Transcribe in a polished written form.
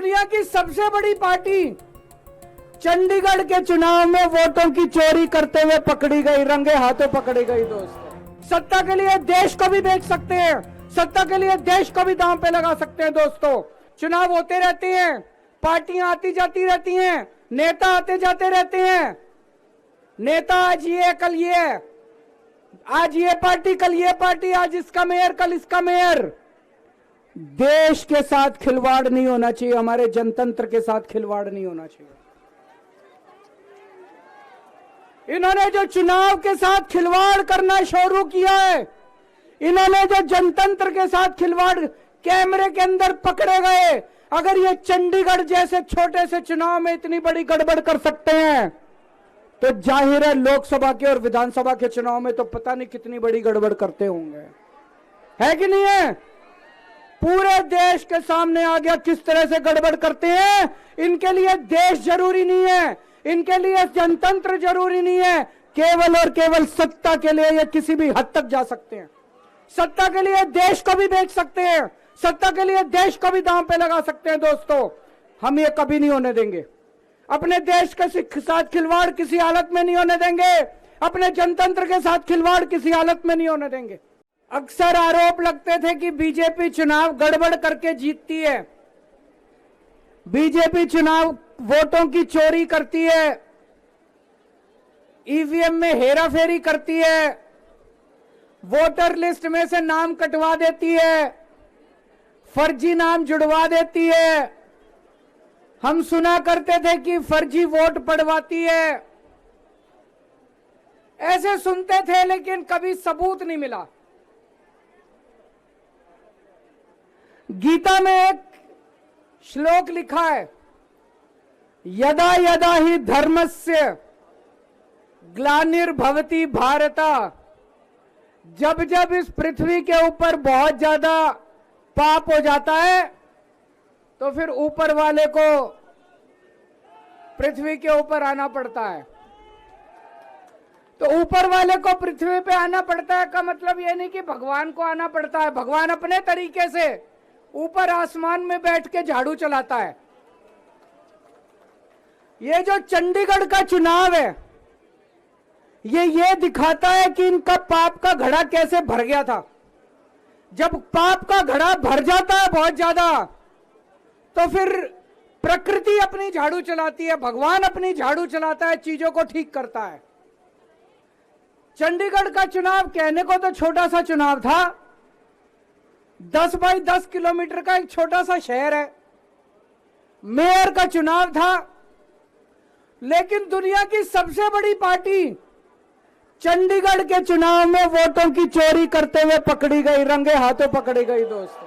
दुनिया की सबसे बड़ी पार्टी चंडीगढ़ के चुनाव में वोटों की चोरी करते हुए पकड़ी गई, रंगे हाथों पकड़ी गई। दोस्तों, सत्ता के लिए देश को भी बेच सकते हैं, सत्ता के लिए देश को भी दांव पे लगा सकते हैं। दोस्तों, चुनाव होते रहते हैं, पार्टियां आती जाती रहती हैं, नेता आते जाते रहते हैं। नेता आज ये कल ये, आज ये पार्टी कल ये पार्टी, आज इसका मेयर कल इसका मेयर। देश के साथ खिलवाड़ नहीं होना चाहिए, हमारे जनतंत्र के साथ खिलवाड़ नहीं होना चाहिए। इन्होंने जो चुनाव के साथ खिलवाड़ करना शुरू किया है, इन्होंने जो जनतंत्र के साथ खिलवाड़, कैमरे के अंदर पकड़े गए। अगर ये चंडीगढ़ जैसे छोटे से चुनाव में इतनी बड़ी गड़बड़ कर सकते हैं, तो जाहिर है लोकसभा के और विधानसभा के चुनाव में तो पता नहीं कितनी बड़ी गड़बड़ करते होंगे। है कि नहीं है? पूरे देश के सामने आ गया किस तरह से गड़बड़ करते हैं। इनके लिए देश जरूरी नहीं है, इनके लिए जनतंत्र जरूरी नहीं है, केवल और केवल सत्ता के लिए ये किसी भी हद तक जा सकते हैं। सत्ता के लिए देश को भी बेच सकते हैं, सत्ता के लिए देश को भी दांव पे लगा सकते हैं। दोस्तों, हम ये कभी नहीं होने देंगे। अपने देश के साथ खिलवाड़ किसी हालत में नहीं होने देंगे, अपने जनतंत्र के साथ खिलवाड़ किसी हालत में नहीं होने देंगे। अक्सर आरोप लगते थे कि बीजेपी चुनाव गड़बड़ करके जीतती है, बीजेपी चुनाव वोटों की चोरी करती है, ईवीएम में हेराफेरी करती है, वोटर लिस्ट में से नाम कटवा देती है, फर्जी नाम जुड़वा देती है। हम सुना करते थे कि फर्जी वोट पड़वाती है, ऐसे सुनते थे, लेकिन कभी सबूत नहीं मिला। गीता में एक श्लोक लिखा है, यदा यदा ही धर्मस्य ग्लानिर्भवति भारत। जब जब इस पृथ्वी के ऊपर बहुत ज्यादा पाप हो जाता है, तो फिर ऊपर वाले को पृथ्वी के ऊपर आना पड़ता है। तो ऊपर वाले को पृथ्वी पे आना पड़ता है का मतलब यह नहीं कि भगवान को आना पड़ता है। भगवान अपने तरीके से ऊपर आसमान में बैठ के झाड़ू चलाता है। ये जो चंडीगढ़ का चुनाव है, ये दिखाता है कि इनका पाप का घड़ा कैसे भर गया था। जब पाप का घड़ा भर जाता है बहुत ज्यादा, तो फिर प्रकृति अपनी झाड़ू चलाती है, भगवान अपनी झाड़ू चलाता है, चीजों को ठीक करता है। चंडीगढ़ का चुनाव कहने को तो छोटा सा चुनाव था, 10 बाई 10 किलोमीटर का एक छोटा सा शहर है, मेयर का चुनाव था, लेकिन दुनिया की सबसे बड़ी पार्टी चंडीगढ़ के चुनाव में वोटों की चोरी करते हुए पकड़ी गई, रंगे हाथों पकड़ी गई। दोस्तों,